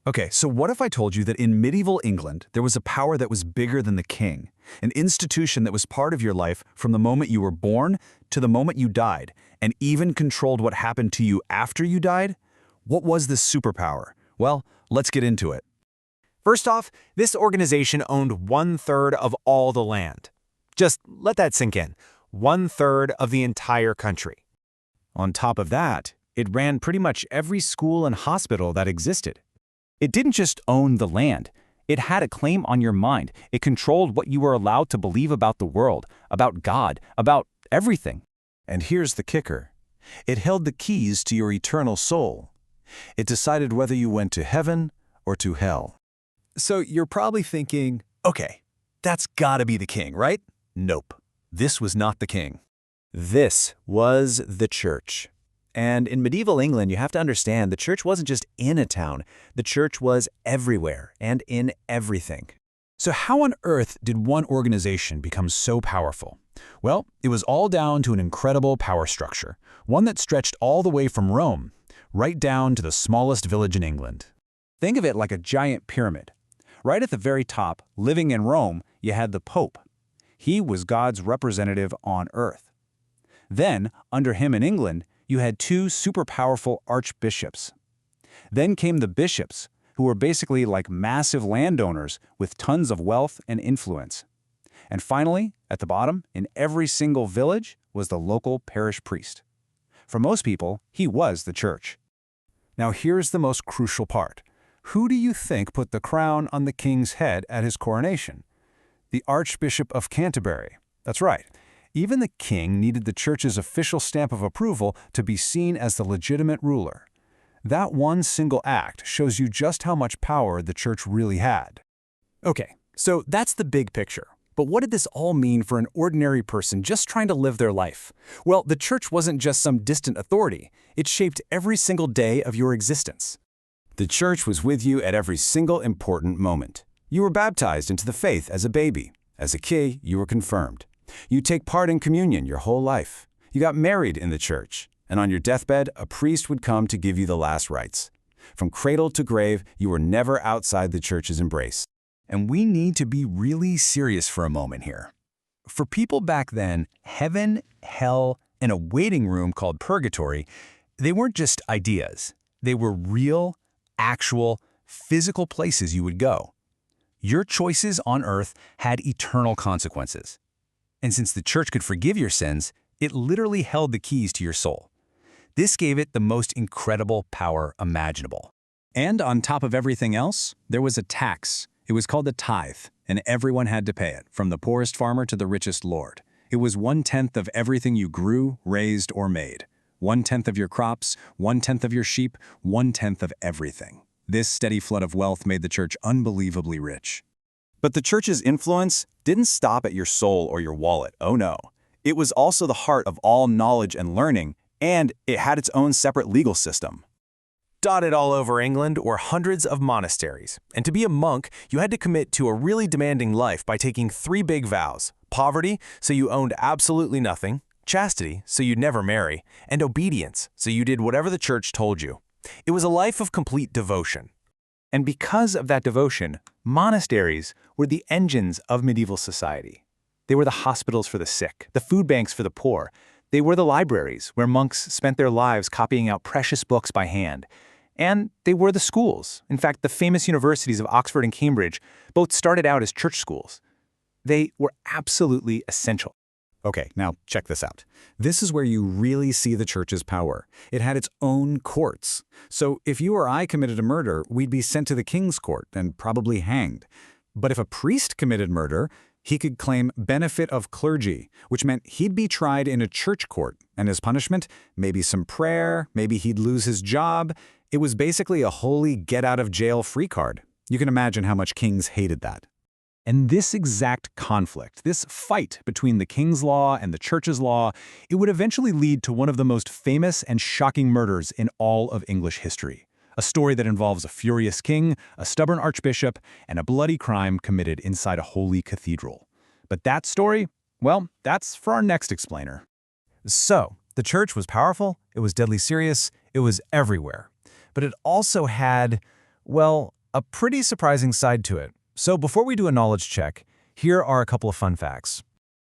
Okay, so what if I told you that in medieval England, there was a power that was bigger than the king, an institution that was part of your life from the moment you were born to the moment you died, and even controlled what happened to you after you died? What was this superpower? Well, let's get into it. First off, this organization owned 1/3 of all the land. Just let that sink in. 1/3 of the entire country. On top of that, it ran pretty much every school and hospital that existed. It didn't just own the land. It had a claim on your mind. It controlled what you were allowed to believe about the world, about God, about everything. And here's the kicker. It held the keys to your eternal soul. It decided whether you went to heaven or to hell. So you're probably thinking, okay, that's gotta be the king, right? Nope, this was not the king. This was the church. And in medieval England, you have to understand, the church wasn't just in a town. The church was everywhere and in everything. So how on earth did one organization become so powerful? Well, it was all down to an incredible power structure, one that stretched all the way from Rome, right down to the smallest village in England. Think of it like a giant pyramid. Right at the very top, living in Rome, you had the Pope. He was God's representative on earth. Then, under him in England, you had two super powerful archbishops. Then came the bishops, who were basically like massive landowners with tons of wealth and influence. And finally, at the bottom, in every single village, was the local parish priest. For most people, he was the church. Now here's the most crucial part. Who do you think put the crown on the king's head at his coronation? The Archbishop of Canterbury. That's right. Even the king needed the church's official stamp of approval to be seen as the legitimate ruler. That one single act shows you just how much power the church really had. Okay, so that's the big picture. But what did this all mean for an ordinary person just trying to live their life? Well, the church wasn't just some distant authority. It shaped every single day of your existence. The church was with you at every single important moment. You were baptized into the faith as a baby. As a kid, you were confirmed. You take part in communion your whole life. You got married in the church. And on your deathbed, a priest would come to give you the last rites. From cradle to grave, you were never outside the church's embrace. And we need to be really serious for a moment here. For people back then, heaven, hell, and a waiting room called purgatory, they weren't just ideas. They were real, actual, physical places you would go. Your choices on earth had eternal consequences. And since the church could forgive your sins, it literally held the keys to your soul. This gave it the most incredible power imaginable. And on top of everything else, there was a tax. It was called the tithe, and everyone had to pay it, from the poorest farmer to the richest lord. It was 1/10 of everything you grew, raised, or made. 1/10 of your crops, 1/10 of your sheep, 1/10 of everything. This steady flood of wealth made the church unbelievably rich. But the church's influence didn't stop at your soul or your wallet, oh no. It was also the heart of all knowledge and learning, and it had its own separate legal system. Dotted all over England were hundreds of monasteries, and to be a monk, you had to commit to a really demanding life by taking 3 big vows: poverty, so you owned absolutely nothing; chastity, so you'd never marry; and obedience, so you did whatever the church told you. It was a life of complete devotion. And because of that devotion, monasteries were the engines of medieval society. They were the hospitals for the sick, the food banks for the poor. They were the libraries where monks spent their lives copying out precious books by hand. And they were the schools. In fact, the famous universities of Oxford and Cambridge both started out as church schools. They were absolutely essential. Okay, now check this out. This is where you really see the church's power. It had its own courts. So if you or I committed a murder, we'd be sent to the king's court and probably hanged. But if a priest committed murder, he could claim benefit of clergy, which meant he'd be tried in a church court, and as punishment, maybe some prayer, maybe he'd lose his job. It was basically a holy get-out-of-jail-free card. You can imagine how much kings hated that. And this exact conflict, this fight between the king's law and the church's law, it would eventually lead to one of the most famous and shocking murders in all of English history. A story that involves a furious king, a stubborn archbishop, and a bloody crime committed inside a holy cathedral. But that story, well, that's for our next explainer. So, the church was powerful, it was deadly serious, it was everywhere. But it also had, Well, a pretty surprising side to it. So before we do a knowledge check, here are a couple of fun facts.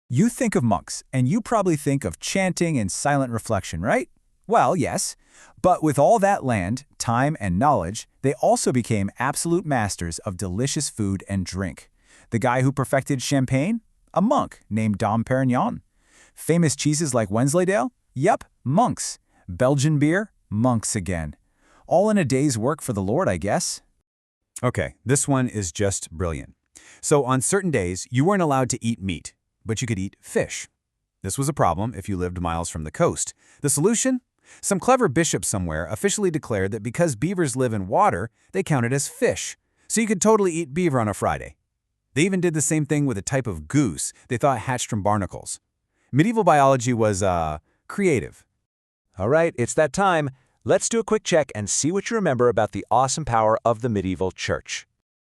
You think of monks, and you probably think of chanting and silent reflection, right? Well, yes. But with all that land, time, and knowledge, they also became absolute masters of delicious food and drink. The guy who perfected champagne? A monk named Dom Perignon. Famous cheeses like Wensleydale? Yep, monks. Belgian beer? Monks again. All in a day's work for the Lord, I guess. Okay, this one is just brilliant. So on certain days, you weren't allowed to eat meat, but you could eat fish. This was a problem if you lived miles from the coast. The solution? Some clever bishop somewhere officially declared that because beavers live in water, they counted as fish. So you could totally eat beaver on a Friday. They even did the same thing with a type of goose they thought hatched from barnacles. Medieval biology was, creative. All right, it's that time. Let's do a quick check and see what you remember about the awesome power of the medieval church.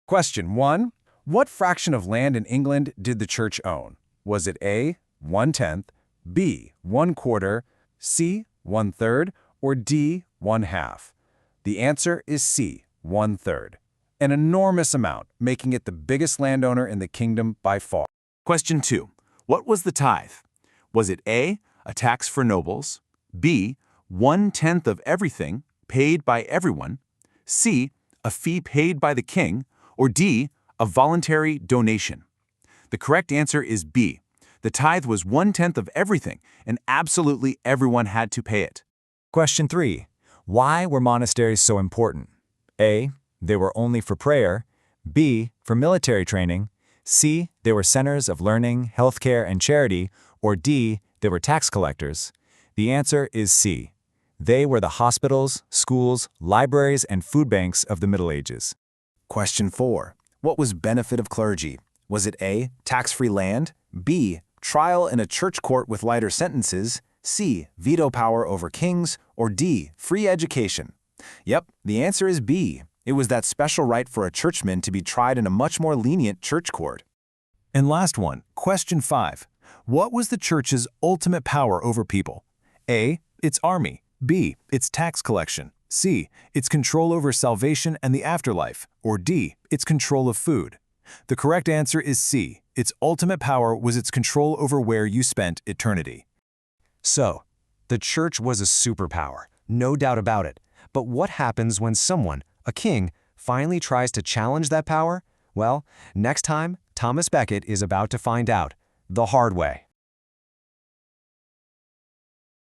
Question 1. What fraction of land in England did the church own? Was it A, 1/10, B, 1/4, C, 1/3, or D, 1/2? The answer is C, 1/3. An enormous amount, making it the biggest landowner in the kingdom by far. Question 2. What was the tithe? Was it A, a tax for nobles, B, 1/10 of everything paid by everyone, C, a fee paid by the king, or D, a voluntary donation? The correct answer is B. The tithe was 1/10 of everything, and absolutely everyone had to pay it. Question 3. Why were monasteries so important? A. They were only for prayer. B. For military training. C. They were centers of learning, healthcare, and charity. Or D. They were tax collectors. The answer is C. They were the hospitals, schools, libraries, and food banks of the Middle Ages. Question 4. What was benefit of clergy? Was it A, tax-free land, B, trial in a church court with lighter sentences, C, veto power over kings, or D, free education? Yep, the answer is B. It was that special right for a churchman to be tried in a much more lenient church court. And last one, question 5. What was the church's ultimate power over people? A. Its army. B. Its tax collection. C. Its control over salvation and the afterlife. Or D. Its control of food. The correct answer is C. Its ultimate power was its control over where you spent eternity. So, the church was a superpower, no doubt about it. But what happens when someone, a king, finally tries to challenge that power? Well, next time, Thomas Becket is about to find out, the hard way.